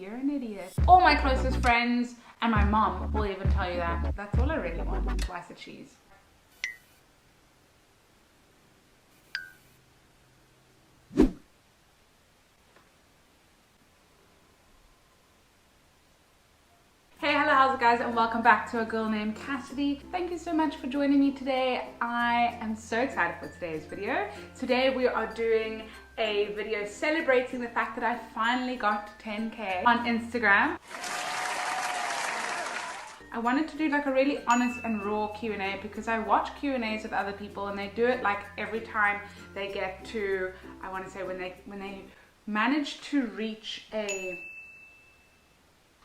you're an idiot. All my closest friends and my mom will even tell you that. That's all I really want, a slice of cheese. Hey, hello, how's it guys, and welcome back to a girl named Cassidy. Thank you so much for joining me today. I am so excited for today's video. Today we are doing a video celebrating the fact that I finally got to 10K on Instagram. I wanted to do like a really honest and raw Q&A because I watch Q&As with other people and they do it like every time they get to, I want to say when they manage to reach a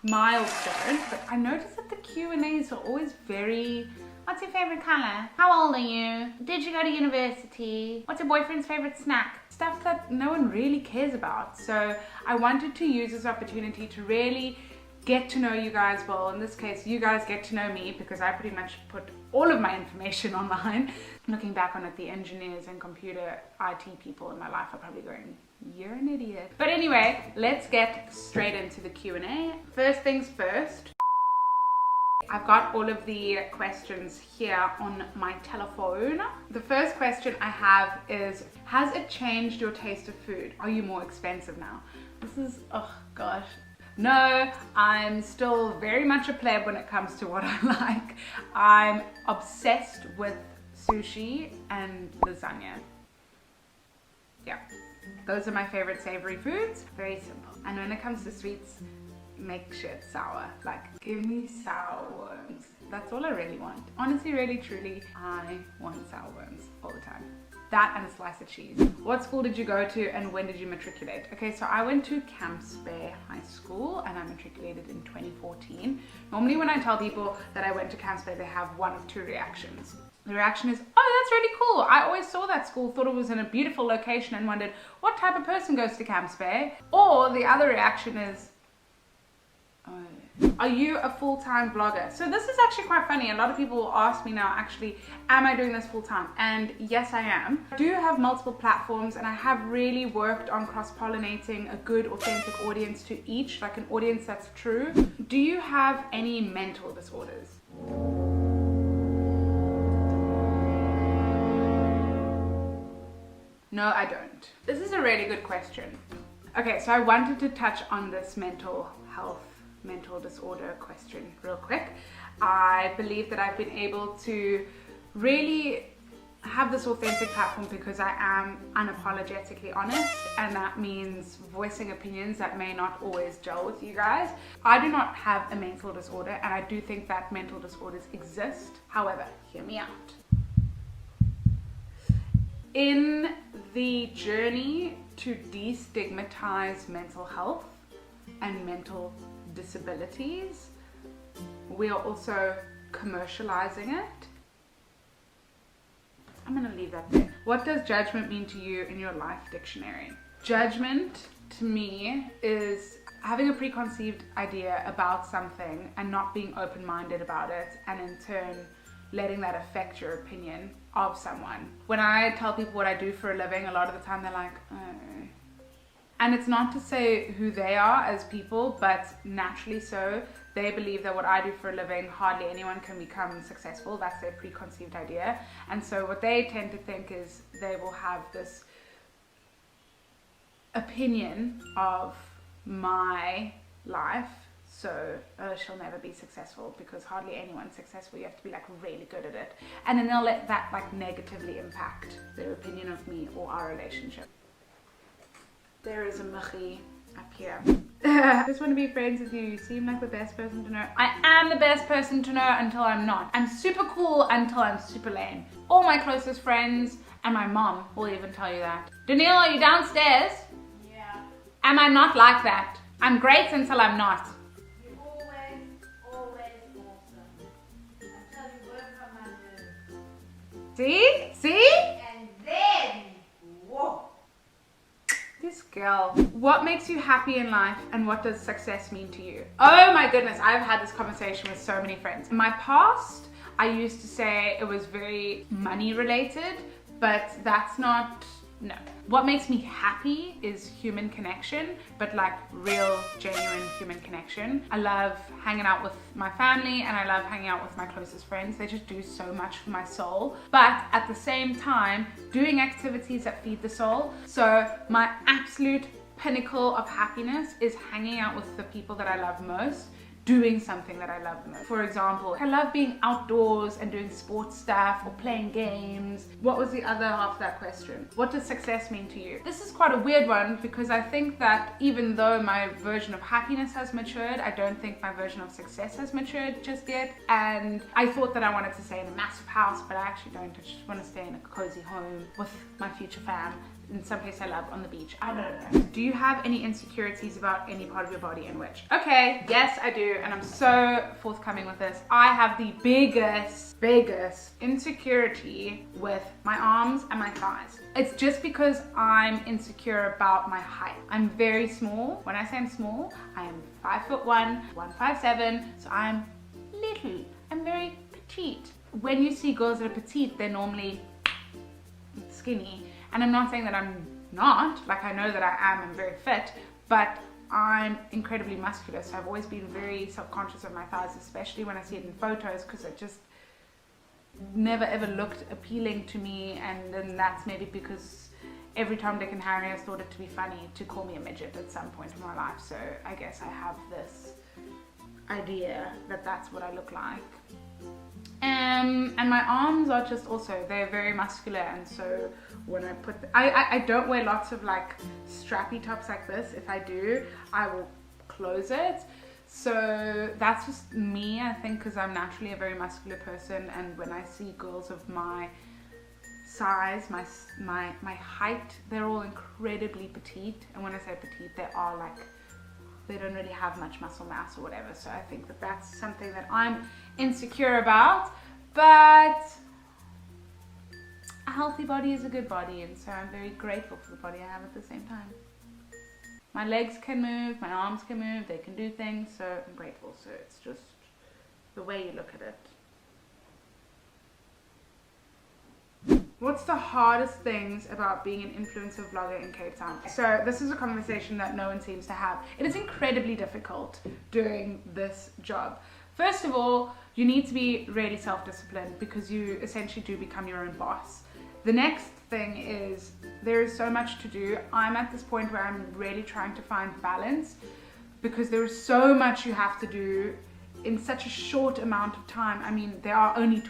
milestone. But I noticed that the Q&As are always very, what's your favorite color? How old are you? Did you go to university? What's your boyfriend's favorite snack? Stuff that no one really cares about. So I wanted to use this opportunity to really get to know you guys. Well, in this case, you guys get to know me because I pretty much put all of my information online. Looking back on it, the engineers and computer IT people in my life are probably going, you're an idiot. But anyway, let's get straight into the Q&A. First things first, I've got all of the questions here on my telephone. The first question I have is, has it changed your taste of food? Are you more expensive now? This is, oh gosh. No, I'm still very much a pleb when it comes to what I like. I'm obsessed with sushi and lasagna. Yeah, those are my favorite savory foods. Very simple. And when it comes to sweets, make sure it's sour. Like, give me sour worms. That's all I really want. Honestly, really, truly, I want sour worms all the time. That and a slice of cheese. What school did you go to and when did you matriculate? Okay, so I went to Camps Bay High School and I matriculated in 2014. Normally when I tell people that I went to Camps Bay, they have one of two reactions. The reaction is, oh, that's really cool. I always saw that school, thought it was in a beautiful location and wondered, what type of person goes to Camps Bay? Or the other reaction is, oh, are you a full-time blogger? So this is actually quite funny. A lot of people will ask me now, actually, am I doing this full-time? And yes, I am. I do have multiple platforms and I have really worked on cross-pollinating a good, authentic audience to each, like an audience that's true. Do you have any mental disorders? No, I don't. This is a really good question. Okay, so I wanted to touch on this mental health, mental disorder question real quick. I believe that I've been able to really have this authentic platform because I am unapologetically honest, and that means voicing opinions that may not always gel with you guys. I do not have a mental disorder and I do think that mental disorders exist. However, hear me out. In the journey to destigmatize mental health and mental disabilities, we are also commercializing it. I'm gonna leave that there. What does judgment mean to you in your life dictionary? Judgment to me is having a preconceived idea about something and not being open-minded about it, and in turn letting that affect your opinion of someone. When I tell people what I do for a living, a lot of the time they're like, oh. And it's not to say who they are as people, but naturally so. They believe that what I do for a living, hardly anyone can become successful. That's their preconceived idea. And so what they tend to think is they will have this opinion of my life. So she'll never be successful because hardly anyone's successful. You have to be like really good at it. And then they'll let that like negatively impact their opinion of me or our relationship. There is a Michi up here. I just want to be friends with you. You seem like the best person to know. I am the best person to know until I'm not. I'm super cool until I'm super lame. All my closest friends and my mom will even tell you that. Danielle, are you downstairs? Yeah. Am I not like that? I'm great until I'm not. You're always awesome. Until you work on my nerves. See? See? And then, whoa. This girl. What makes you happy in life and what does success mean to you? Oh my goodness, I've had this conversation with so many friends. In my past, I used to say it was very money related, but that's not, no. What makes me happy is human connection, but like real, genuine human connection. I love hanging out with my family and I love hanging out with my closest friends. They just do so much for my soul. But at the same time, doing activities that feed the soul. So my absolute pinnacle of happiness is hanging out with the people that I love most, doing something that I love most. For example, I love being outdoors and doing sports stuff or playing games. What was the other half of that question? What does success mean to you? This is quite a weird one because I think that even though my version of happiness has matured, I don't think my version of success has matured just yet. And I thought that I wanted to stay in a massive house, but I actually don't. I just want to stay in a cozy home with my future fam, in some place I love, on the beach. I don't know. Do you have any insecurities about any part of your body and which? Okay, yes I do, and I'm so forthcoming with this. I have the biggest insecurity with my arms and my thighs. It's just because I'm insecure about my height. I'm very small. When I say I'm small, I am 5'1", 157, so I'm little. I'm very petite. When you see girls that are petite, they're normally skinny. And I'm not saying that I'm not, like I know that I am, I'm very fit, but I'm incredibly muscular, so I've always been very self-conscious of my thighs, especially when I see it in photos, because it just never ever looked appealing to me. And then that's maybe because every Tom, Dick and Harry has thought it to be funny to call me a midget at some point in my life, so I guess I have this idea that that's what I look like. And my arms are just also, they're very muscular, and so when I put, I don't wear lots of like strappy tops like this. If I do, I will close it. So that's just me, I think, because I'm naturally a very muscular person, and when I see girls of my size, my height, they're all incredibly petite. And when I say petite, they are like, they don't really have much muscle mass or whatever. So I think that that's something that I'm insecure about. But a healthy body is a good body, and so I'm very grateful for the body I have at the same time. My legs can move, my arms can move, they can do things, so I'm grateful. So it's just the way you look at it. What's the hardest things about being an influencer vlogger in Cape Town? So this is a conversation that no one seems to have. It is incredibly difficult doing this job. First of all, you need to be really self-disciplined because you essentially do become your own boss. The next thing is there is so much to do. I'm at this point where I'm really trying to find balance because there is so much you have to do in such a short amount of time. I mean, there are only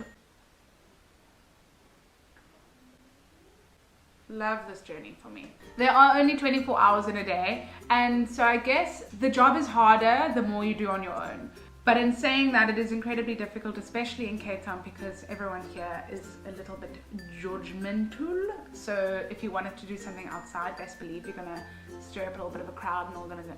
love this journey for me. There are only 24 hours in a day, and so I guess the job is harder the more you do on your own. But in saying that, it is incredibly difficult, especially in Cape Town, because everyone here is a little bit judgmental. So if you wanted to do something outside, best believe you're gonna stir up a little bit of a crowd and all gonna go.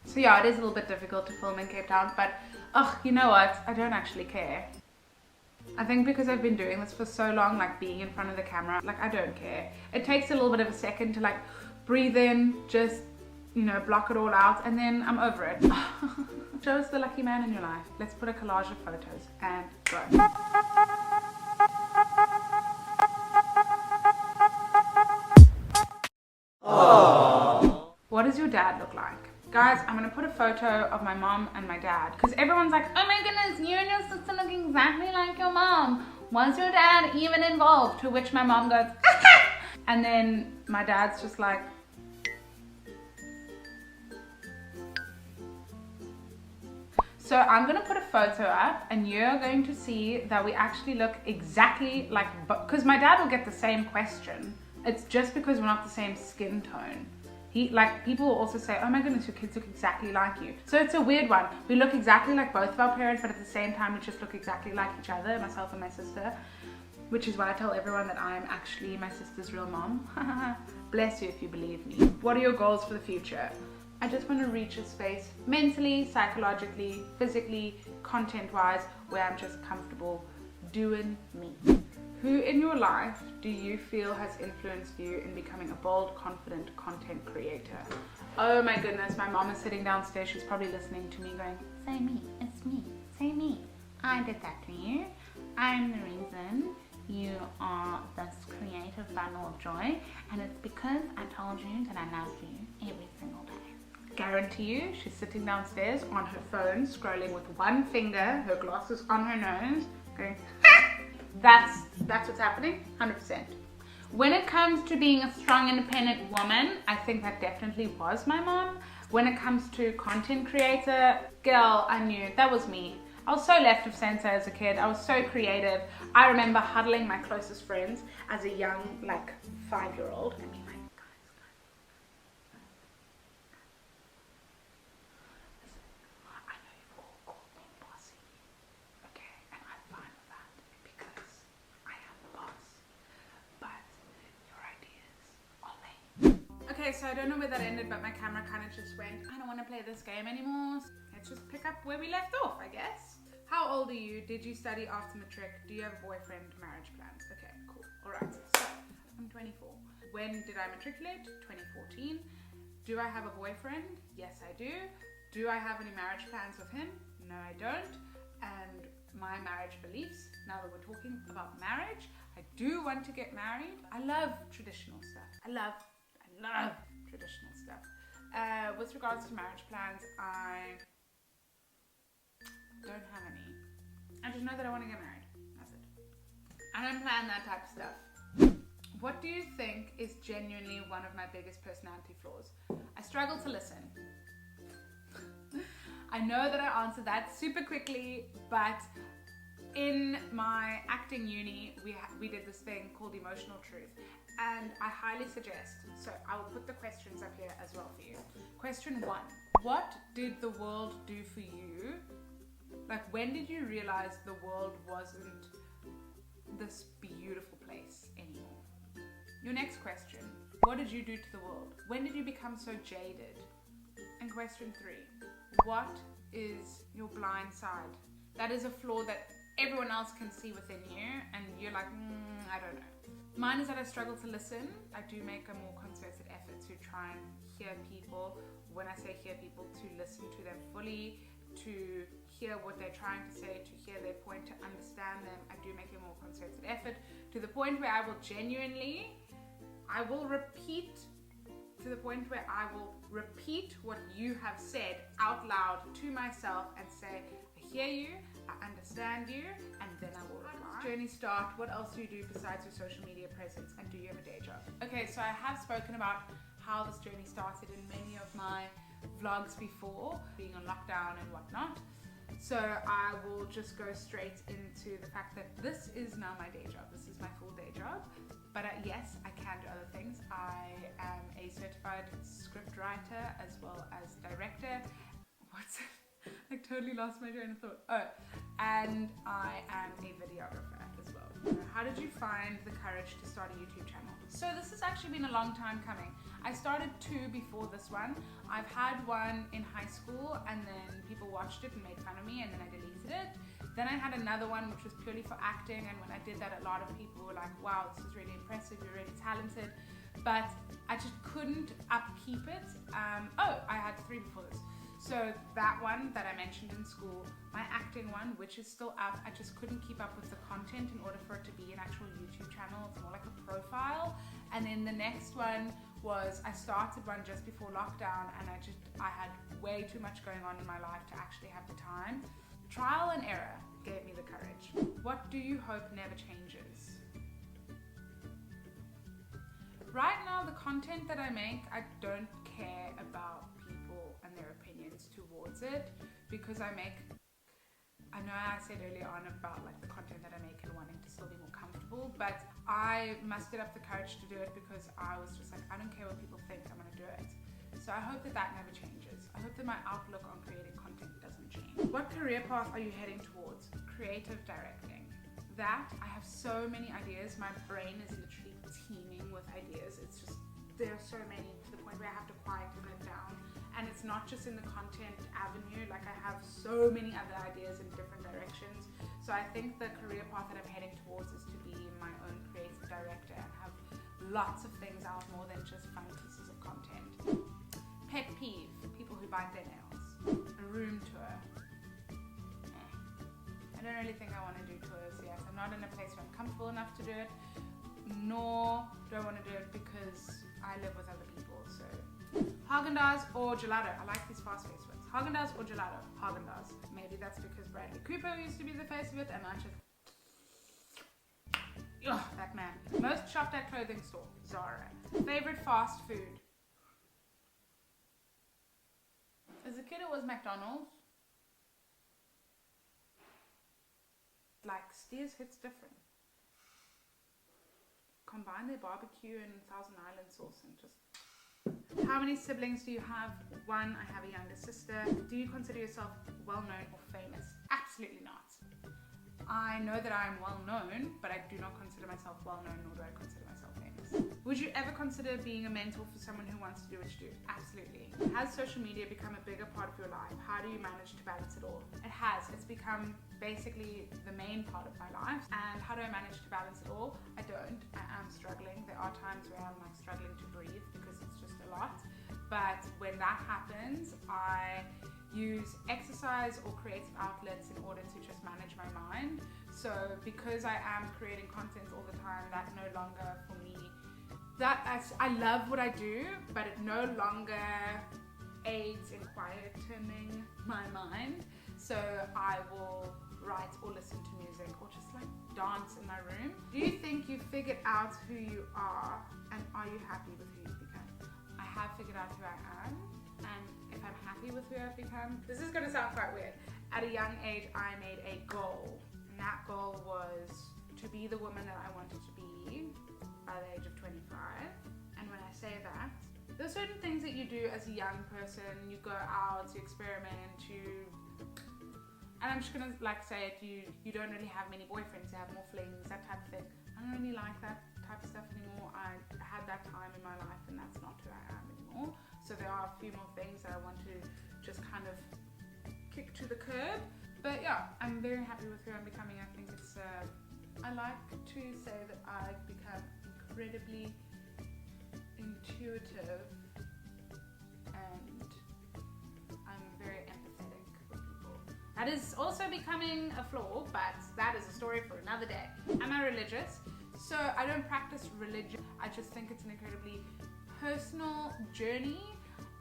So yeah, it is a little bit difficult to film in Cape Town, but you know what? I don't actually care. I think because I've been doing this for so long, like being in front of the camera, like I don't care. It takes a little bit of a second to like breathe in, just, you know, block it all out, and then I'm over it. Show us the lucky man in your life. Let's put a collage of photos and go. Aww. What does your dad look like? Guys, I'm gonna put a photo of my mom and my dad, because everyone's like, oh my goodness, you and your sister look exactly like your mom. Was your dad even involved? To which my mom goes, and then my dad's just like, so I'm gonna put a photo up and you're going to see that we actually look exactly like, because my dad will get the same question. It's just because we're not the same skin tone. People will also say, oh my goodness, your kids look exactly like you. So it's a weird one. We look exactly like both of our parents, but at the same time, we just look exactly like each other, myself and my sister, which is why I tell everyone that I am actually my sister's real mom. Bless you if you believe me. What are your goals for the future? I just want to reach a space mentally, psychologically, physically, content-wise, where I'm just comfortable doing me. Who in your life do you feel has influenced you in becoming a bold, confident content creator? Oh my goodness, my mom is sitting downstairs. She's probably listening to me going, say me, it's me, say me. I did that to you. I'm the reason you are this creative bundle of joy, and it's because I told you that I love you every single day. Guarantee you, she's sitting downstairs on her phone, scrolling with one finger, her glasses on her nose, going, that's what's happening, 100%. When it comes to being a strong, independent woman, I think that definitely was my mom. When it comes to content creator, girl, I knew that was me. I was so left of center as a kid. I was so creative. I remember huddling my closest friends as a young, like, 5-year-old and being like, guys, listen, I know you've all called me bossy, okay, and I'm fine with that because I am the boss, but your ideas are lame. Okay, so I don't know where that ended, but my camera kind of just went, I don't want to play this game anymore. Let's just pick up where we left off, I guess. How old are you? Did you study after matric? Do you have a boyfriend? Marriage plans? Okay, cool. Alright, so I'm 24. When did I matriculate? 2014. Do I have a boyfriend? Yes, I do. Do I have any marriage plans with him? No, I don't. And my marriage beliefs, now that we're talking about marriage, I do want to get married. I love traditional stuff. I love traditional stuff. With regards to marriage plans, I don't have any. I just know that I want to get married. That's it. I don't plan that type of stuff. What do you think is genuinely one of my biggest personality flaws? I struggle to listen. I know that I answered that super quickly, but in my acting uni, we did this thing called Emotional Truth, and I highly suggest, so I will put the questions up here as well for you. Question 1, what did the world do for you? Like, when did you realize the world wasn't this beautiful place anymore? Your next question, what did you do to the world? When did you become so jaded? And question 3, what is your blind side? That is a flaw that everyone else can see within you, and you're like, I don't know. Mine is that I struggle to listen. I do make a more concerted effort to try and hear people. When I say hear people, to listen to them fully, to hear what they're trying to say, to hear their point, to understand them. I do make a more concerted effort to the point where I will repeat what you have said out loud to myself and say, I hear you, I understand you, and then I will reply. How does journey start? What else do you do besides your social media presence, and do you have a day job? Okay, so I have spoken about how this journey started in many of my vlogs before, being on lockdown and whatnot. So I will just go straight into the fact that this is now my day job. This is my full day job. But yes, I can do other things. I am a certified script writer as well as director. I totally lost my train of thought. Oh, and I am a videographer as well. How did you find the courage to start a YouTube channel? So this has actually been a long time coming. I started 2 before this one. I've had one in high school, and then people watched it and made fun of me, and then I deleted it. Then I had another one which was purely for acting, and when I did that, a lot of people were like, wow, this is really impressive, you're really talented. But I just couldn't upkeep it. I had 3 before this. So that one that I mentioned in school, my acting one, which is still up, I just couldn't keep up with the content in order for it to be an actual YouTube channel. It's more like a profile. And then the next one was, I started one just before lockdown, and I had way too much going on in my life to actually have the time. Trial and error gave me the courage. What do you hope never changes? Right now, the content that I make, I don't care about people and their opinions towards it, because I know I said earlier on about like the content that I make and wanting to still be more comfortable, but I mustered up the courage to do it because I was just like, I don't care what people think, I'm gonna do it. So I hope that that never changes. I hope that my outlook on creating content doesn't change. What career path are you heading towards? Creative directing. That, I have so many ideas. My brain is literally teeming with ideas. It's just, there are so many to the point where I have to quieten it down. And it's not just in the content avenue, like I have so many other ideas in different directions. So I think the career path that I'm heading towards is to be my own creative director and have lots of things out more than just fun pieces of content. Pet peeve, people who bite their nails. A room tour. I don't really think I want to do tours yet. I'm not in a place where I'm comfortable enough to do it, nor do I want to do it because I live with other people. So Haagen-Dazs or gelato. I like these fast-paced ones. Haagen-Dazs or gelato? Haagen-Dazs. Maybe that's because Bradley Cooper used to be the face of it and I just... Ugh, that man. Most shopped at clothing store? Zara. Favorite fast food? As a kid it was McDonald's. Like, Steers hits different. Combine their barbecue and Thousand Island sauce and just... How many siblings do you have? One, I have a younger sister. Do you consider yourself well-known or famous? Absolutely not. I know that I am well-known, but I do not consider myself well-known, nor do I consider myself famous. Would you ever consider being a mentor for someone who wants to do what you do? Absolutely. Has social media become a bigger part of your life? How do you manage to balance it all? It has. It's become basically the main part of my life. And how do I manage to balance it all? I don't. I am struggling. There are times where I'm like struggling to breathe because it's just a lot. But when that happens, I use exercise or creative outlets in order to just manage my mind. So because I am creating content all the time, that no longer for me, I love what I do, but it no longer aids in quietening my mind. So I will write or listen to music or just like dance in my room. Do you think you figured out who you are, and are you happy with who you've become? I have figured out who I am, and if I'm happy with who I've become, this is going to sound quite weird. At a young age, I made a goal, and that goal was to be the woman that I wanted to be by the age of 25. And when I say that, there's certain things that you do as a young person. You go out, you experiment, and I'm just gonna like say it, you don't really have many boyfriends, you have more flings, that type of thing. I don't really like that type of stuff anymore. I had that time in my life and that's not who I am anymore. So there are a few more things that I want to just kind of kick to the curb. But yeah, I'm very happy with who I'm becoming. I think it's, I like to say that I've become incredibly intuitive and I'm very empathetic with people. That is also becoming a flaw, but that is a story for another day. Am I religious? So I don't practice religion. I just think it's an incredibly personal journey.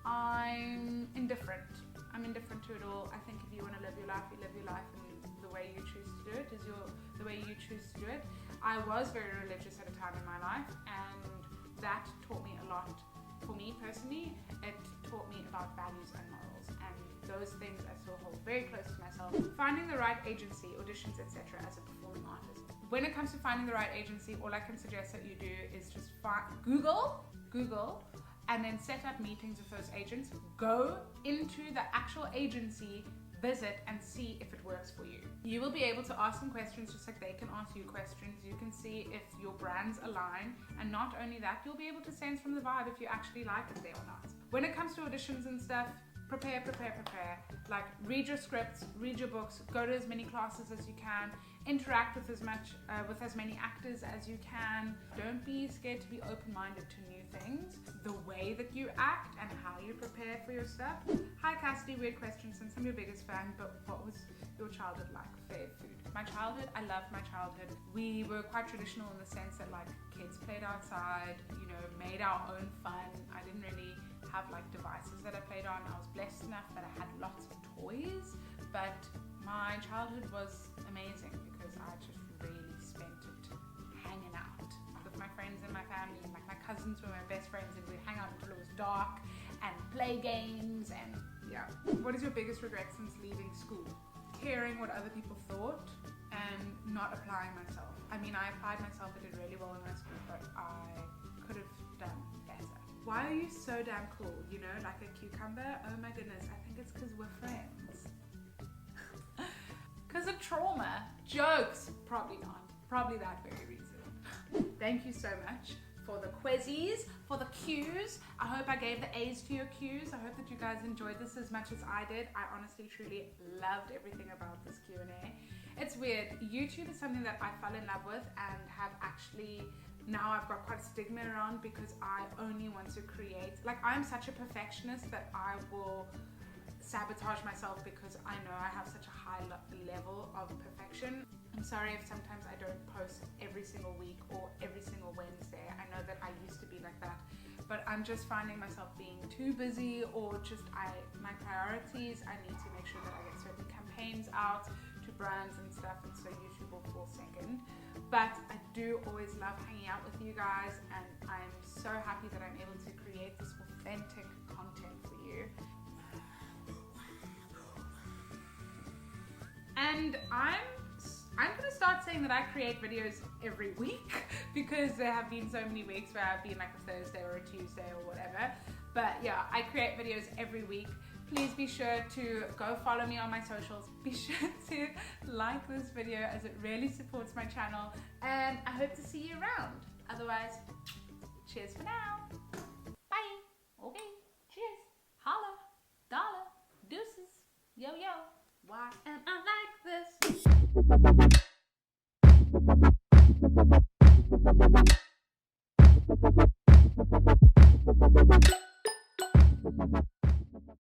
I'm indifferent. I'm indifferent to it all. I think if you want to live your life, you live your life, and the way you choose to do it is the way you choose to do it. I was very religious at a time in my life, and that taught me a lot. For me personally, it taught me about values and morals, and those things I still hold very close to myself. Finding the right agency, auditions, etc. as a performing artist. When it comes to finding the right agency, all I can suggest that you do is just Google, and then set up meetings with those agents. Go into the actual agency, visit and see if it works for you. You will be able to ask them questions just like they can ask you questions. You can see if your brands align, and not only that, you'll be able to sense from the vibe if you actually like it there or not. When it comes to auditions and stuff, prepare. Like, read your scripts, read your books, go to as many classes as you can, interact with as many actors as you can. Don't be scared to be open-minded to new things. The way that you act and how you prepare for your stuff. Hi Cassidy, weird question since I'm your biggest fan, but what was your childhood like? Favorite food? My childhood, I loved my childhood. We were quite traditional in the sense that like kids played outside, you know, made our own fun. I didn't really have like devices that I played on. I was blessed enough that I had lots of toys, but my childhood was amazing because I just really spent it hanging out with my friends and my family. Like, my cousins were my best friends and we'd hang out until it was dark and play games, and yeah. What is your biggest regret since leaving school? Caring what other people thought and not applying myself. I mean, I applied myself, I did really well in my school, but I could have done better. Why are you so damn cool? You know, like a cucumber? Oh my goodness, I think it's because we're friends. Because of trauma. Jokes. Probably not. Probably that very reason. Thank you so much for the quizzes, for the Q's. I hope I gave the A's to your Q's. I hope that you guys enjoyed this as much as I did. I honestly, truly loved everything about this Q&A. It's weird. YouTube is something that I fell in love with and have actually now I've got quite a stigma around because I only want to create, like I'm such a perfectionist that I will sabotage myself because I know I have such a high level of perfection. I'm sorry if sometimes I don't post every single week or every single Wednesday. I know that I used to be like that, but I'm just finding myself being too busy, or just my priorities, I need to make sure that I get certain campaigns out to brands and stuff, and so YouTube will fall second. But I do always love hanging out with you guys, and I'm so happy that I'm able to create this authentic content for you. And I'm gonna start saying that I create videos every week because there have been so many weeks where I've been like a Thursday or a Tuesday or whatever. But yeah, I create videos every week. Please be sure to go follow me on my socials. Be sure to like this video as it really supports my channel, and I hope to see you around. Otherwise, cheers for now. Bye. Okay, cheers. Holla, dollar, deuces, yo yo. Why am I like this?